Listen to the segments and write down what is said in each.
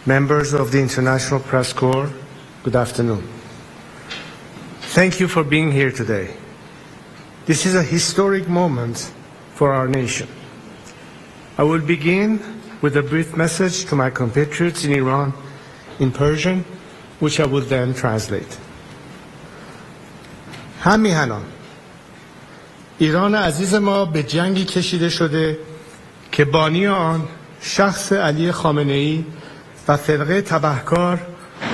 members of the International Press Corps, good afternoon. Thank you for being here today. This is a historic moment for our nation. I will begin with a brief message to my compatriots in Iran in Persian, which I will then translate. هم میهنان ایران عزیز ما به جنگی کشیده شده که بانی آن شخص علی خامنه‌ای و فرقه تبهکار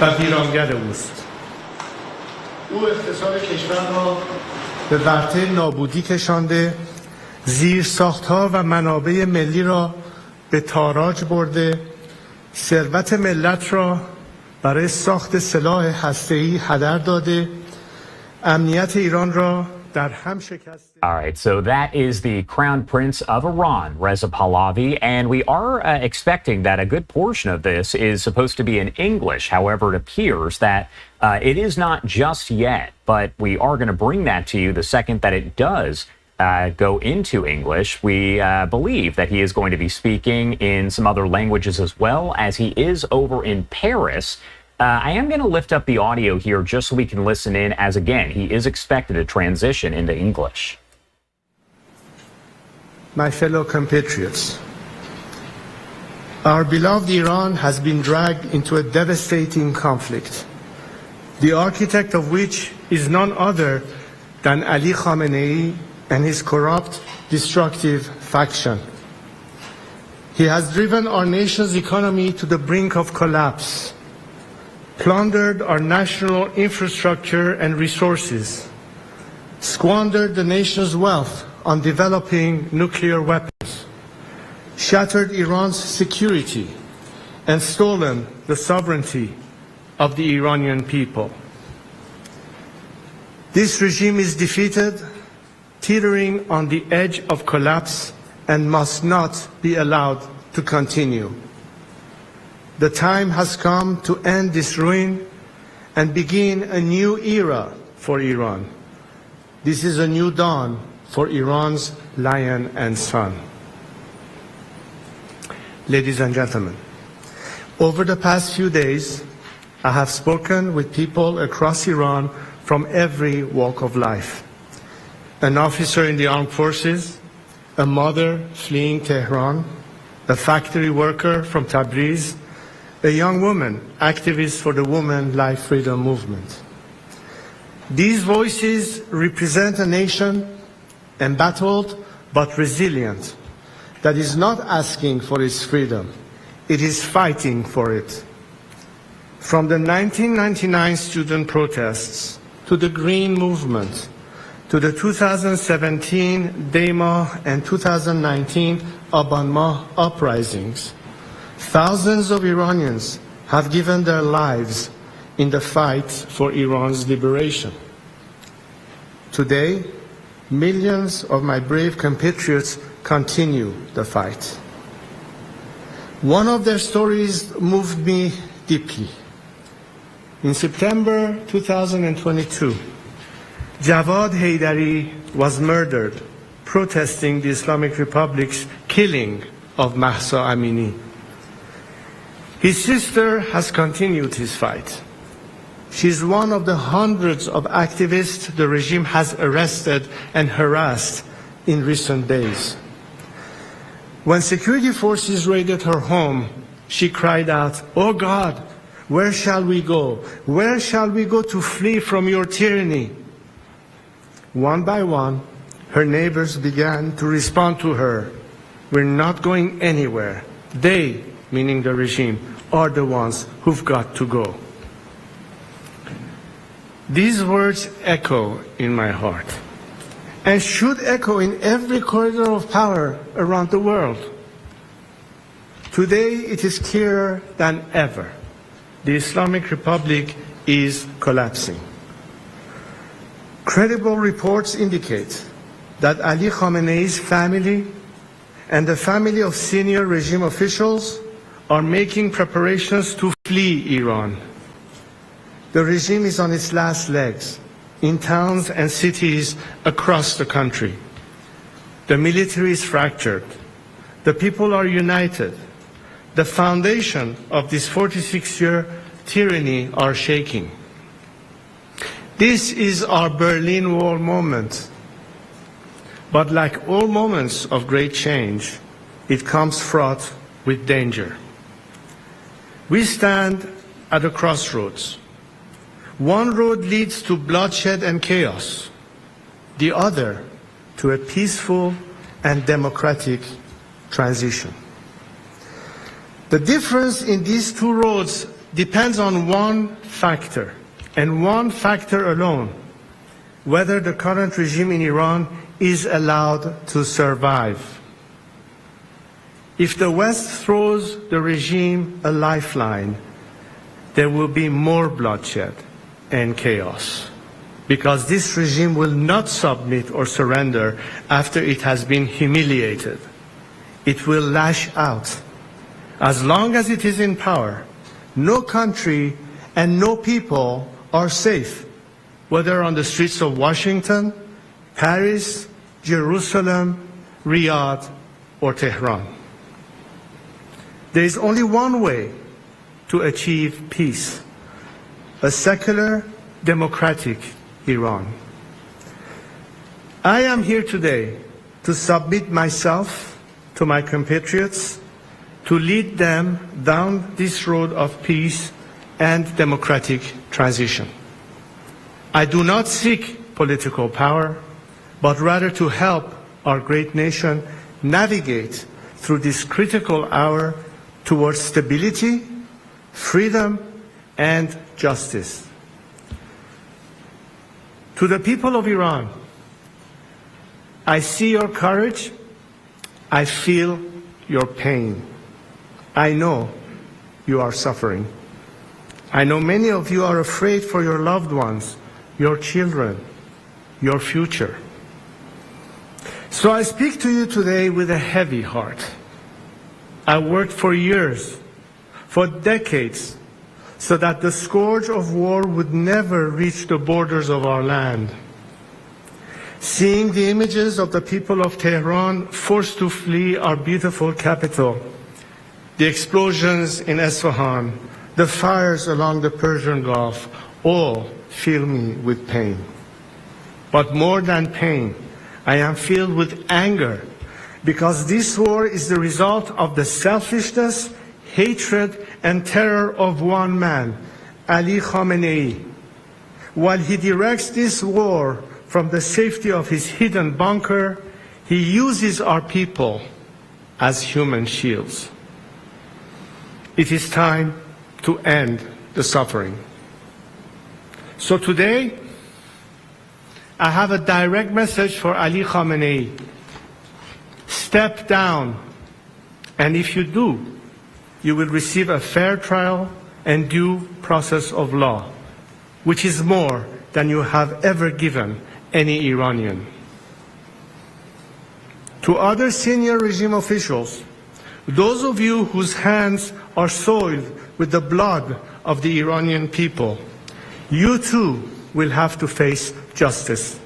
و ویرانگر اوست. او اقتصاد کشور را به ورطه نابودی کشانده، زیرساخت‌ها و منابع ملی را به تاراج برده، ثروت ملت را برای ساخت سلاح هسته‌ای هدر داده، امنیت ایران را در هم شکسته. All right, so that is the Crown Prince of Iran, Reza Pahlavi, and we are expecting that a good portion of this is supposed to be in English. However, it appears that it is not just yet, but we are going to bring that to you the second that it does go into English. We believe that he is going to be speaking in some other languages as well, as he is over in Paris. I am going to lift up the audio here just so we can listen in, as again, he is expected to transition into English. My fellow compatriots, our beloved Iran has been dragged into a devastating conflict, the architect of which is none other than Ali Khamenei and his corrupt, destructive faction. He has driven our nation's economy to the brink of collapse, plundered our national infrastructure and resources, squandered the nation's wealth on developing nuclear weapons, shattered Iran's security, and stolen the sovereignty of the Iranian people. This regime is defeated, teetering on the edge of collapse, and must not be allowed to continue. The time has come to end this ruin and begin a new era for Iran. This is a new dawn for Iran's lion and son. Ladies and gentlemen, over the past few days, I have spoken with people across Iran from every walk of life. An officer in the armed forces, a mother fleeing Tehran, a factory worker from Tabriz, a young woman, activist for the Women Life Freedom Movement. These voices represent a nation embattled but resilient that is not asking for its freedom, it is fighting for it. From the 1999 student protests to the Green Movement, to the 2017 Dema and 2019 Abanmah uprisings, thousands of Iranians have given their lives in the fight for Iran's liberation. Today, millions of my brave compatriots continue the fight. One of their stories moved me deeply. In September 2022, Jawad Haydari was murdered protesting the Islamic Republic's killing of Mahsa Amini. His sister has continued his fight. She is one of the hundreds of activists the regime has arrested and harassed in recent days. When security forces raided her home, she cried out, "Oh God, where shall we go? Where shall we go to flee from your tyranny?" One by one, her neighbors began to respond to her, "We're not going anywhere. They," meaning the regime, "are the ones who've got to go." These words echo in my heart and should echo in every corridor of power around the world. Today, it is clearer than ever. The Islamic Republic is collapsing. Credible reports indicate that Ali Khamenei's family and the family of senior regime officials are making preparations to flee Iran. The regime is on its last legs in towns and cities across the country. The military is fractured. The people are united. the foundation of this 46-year tyranny are shaking. This is our Berlin Wall moment. But like all moments of great change, it comes fraught with danger. We stand at a crossroads. One road leads to bloodshed and chaos, the other to a peaceful and democratic transition. The difference in these two roads depends on one factor, and one factor alone: whether the current regime in Iran is allowed to survive. If the West throws the regime a lifeline, there will be more bloodshed and chaos, because this regime will not submit or surrender after it has been humiliated. It will lash out. As long as it is in power, no country and no people are safe, whether on the streets of Washington, Paris, Jerusalem, Riyadh, or Tehran. There is only one way to achieve peace: a secular, democratic Iran. I am here today to submit myself to my compatriots, to lead them down this road of peace and democratic transition. I do not seek political power, but rather to help our great nation navigate through this critical hour towards stability, freedom, and justice. To the people of Iran, I see your courage, I feel your pain. I know you are suffering. I know many of you are afraid for your loved ones, your children, your future. So I speak to you today with a heavy heart. I worked for years, for decades, so that the scourge of war would never reach the borders of our land. Seeing the images of the people of Tehran forced to flee our beautiful capital, the explosions in Isfahan, the fires along the Persian Gulf, all fill me with pain. But more than pain, I am filled with anger, because this war is the result of the selfishness, hatred, and terror of one man, Ali Khamenei. While he directs this war from the safety of his hidden bunker, he uses our people as human shields. It is time to end the suffering. So today, I have a direct message for Ali Khamenei. Step down, and if you do, you will receive a fair trial and due process of law, which is more than you have ever given any Iranian. To other senior regime officials, those of you whose hands are soiled with the blood of the Iranian people, you too will have to face justice.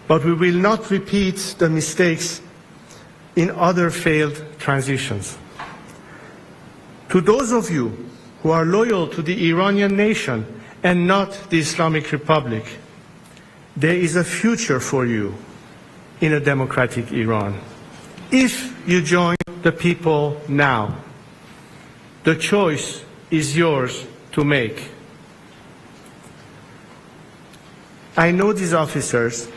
But we will not repeat the mistakes in other failed transitions. To those of you who are loyal to the Iranian nation and not the Islamic Republic, there is a future for you in a democratic Iran. If you join the people now, the choice is yours to make. I know these officers,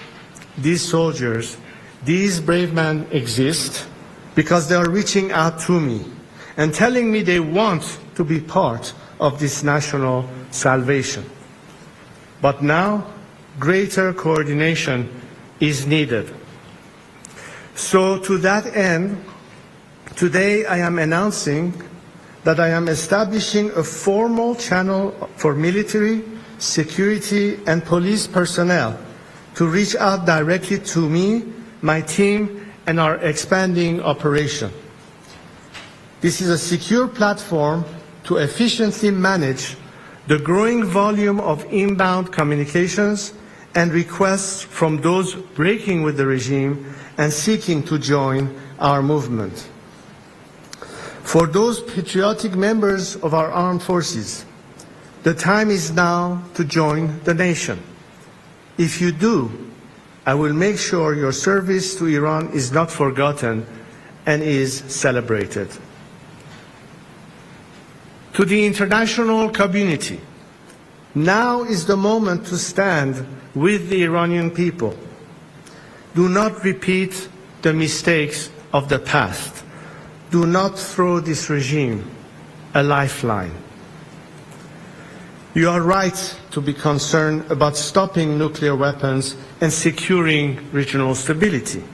these soldiers, these brave men exist because they are reaching out to me and telling me they want to be part of this national salvation. But now, greater coordination is needed. So to that end, today I am announcing that I am establishing a formal channel for military, security, and police personnel to reach out directly to me, my team, and our expanding operation. This is a secure platform to efficiently manage the growing volume of inbound communications and requests from those breaking with the regime and seeking to join our movement. For those patriotic members of our armed forces, the time is now to join the nation. If you do, I will make sure your service to Iran is not forgotten and is celebrated. To the international community, now is the moment to stand with the Iranian people. Do not repeat the mistakes of the past. Do not throw this regime a lifeline. You are right to be concerned about stopping nuclear weapons and securing regional stability.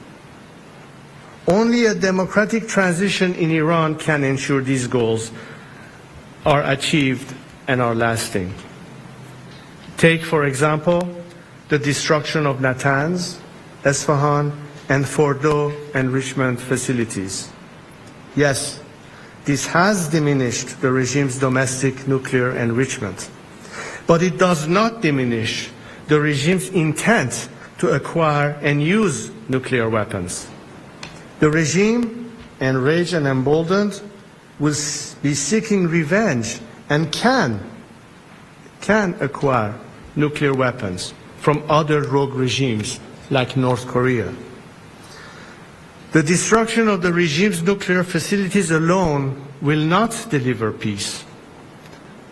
Only a democratic transition in Iran can ensure these goals are achieved and are lasting. Take, for example, the destruction of Natanz, Esfahan, and Fordo enrichment facilities. Yes, this has diminished the regime's domestic nuclear enrichment, but it does not diminish the regime's intent to acquire and use nuclear weapons. The regime, enraged and emboldened, will be seeking revenge and can acquire nuclear weapons from other rogue regimes like North Korea. The destruction of the regime's nuclear facilities alone will not deliver peace,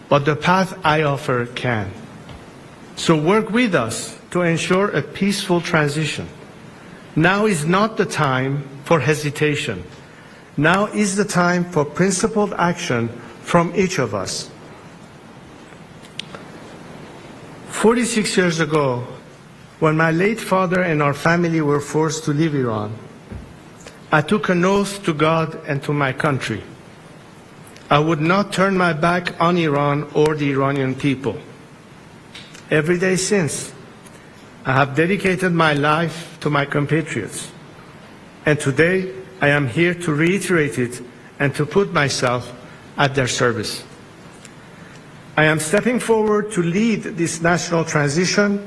but the path I offer can. So work with us to ensure a peaceful transition. Now is not the time for hesitation. Now is the time for principled action from each of us. 46 years ago, when my late father and our family were forced to leave Iran, I took an oath to God and to my country. I would not turn my back on Iran or the Iranian people. Every day since, I have dedicated my life to my compatriots. And today, I am here to reiterate it and to put myself at their service. I am stepping forward to lead this national transition,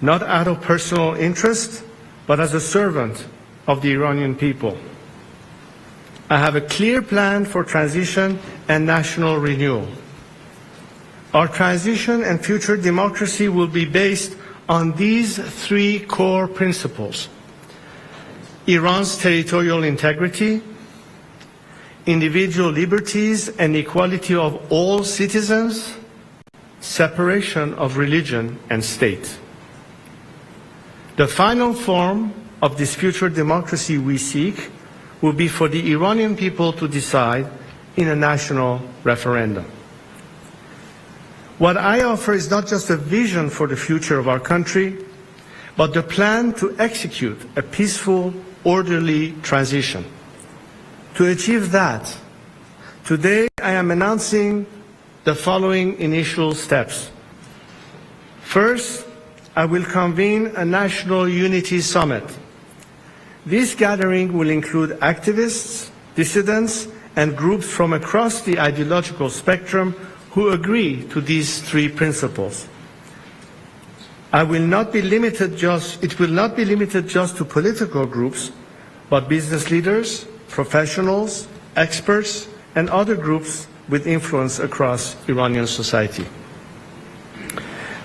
not out of personal interest, but as a servant of the Iranian people. I have a clear plan for transition and national renewal. Our transition and future democracy will be based on these three core principles: Iran's territorial integrity, individual liberties and equality of all citizens, separation of religion and state. The final form of this future democracy we seek will be for the Iranian people to decide in a national referendum. What I offer is not just a vision for the future of our country, but the plan to execute a peaceful, orderly transition. To achieve that, today I am announcing the following initial steps. First, I will convene a National Unity Summit. This gathering will include activists, dissidents, and groups from across the ideological spectrum who agree to these three principles. It will not be limited just to political groups, but business leaders, professionals, experts, and other groups with influence across Iranian society.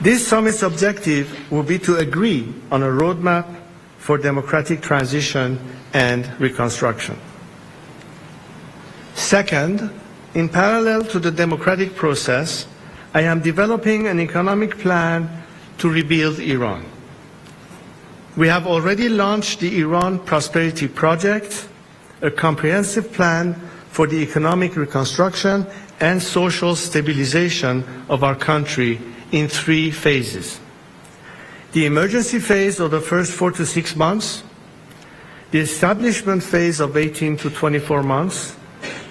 This summit's objective will be to agree on a roadmap for democratic transition and reconstruction. Second, in parallel to the democratic process, I am developing an economic plan to rebuild Iran. We have already launched the Iran Prosperity Project, a comprehensive plan for the economic reconstruction and social stabilization of our country in 3 phases. The emergency phase of the first 4 to 6 months, the establishment phase of 18 to 24 months,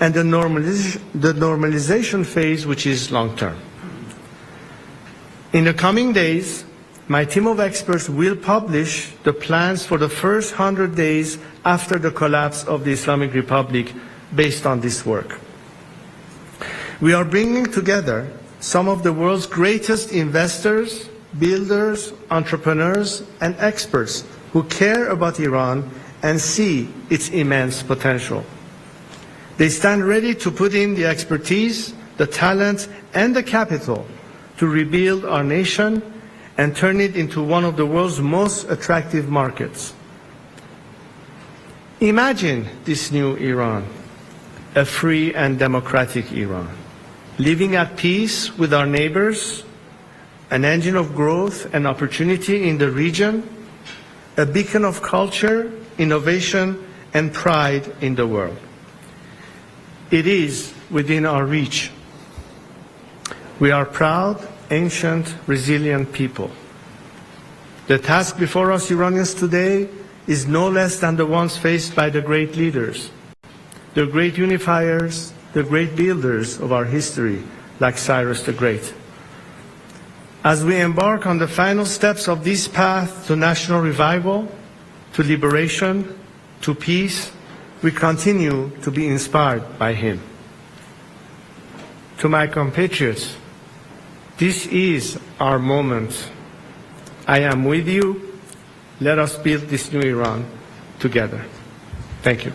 and the normalization phase, which is long-term. In the coming days, my team of experts will publish the plans for the first 100 days after the collapse of the Islamic Republic based on this work. We are bringing together some of the world's greatest investors, builders, entrepreneurs, and experts who care about Iran and see its immense potential. They stand ready to put in the expertise, the talent, and the capital to rebuild our nation and turn it into one of the world's most attractive markets. Imagine this new Iran, a free and democratic Iran, living at peace with our neighbors, an engine of growth and opportunity in the region, a beacon of culture, innovation, and pride in the world. It is within our reach. We are proud, ancient, resilient people. The task before us Iranians today is no less than the ones faced by the great leaders, the great unifiers, the great builders of our history, like Cyrus the Great. As we embark on the final steps of this path to national revival, to liberation, to peace, we continue to be inspired by him. To my compatriots, this is our moment. I am with you. Let us build this new Iran together. Thank you.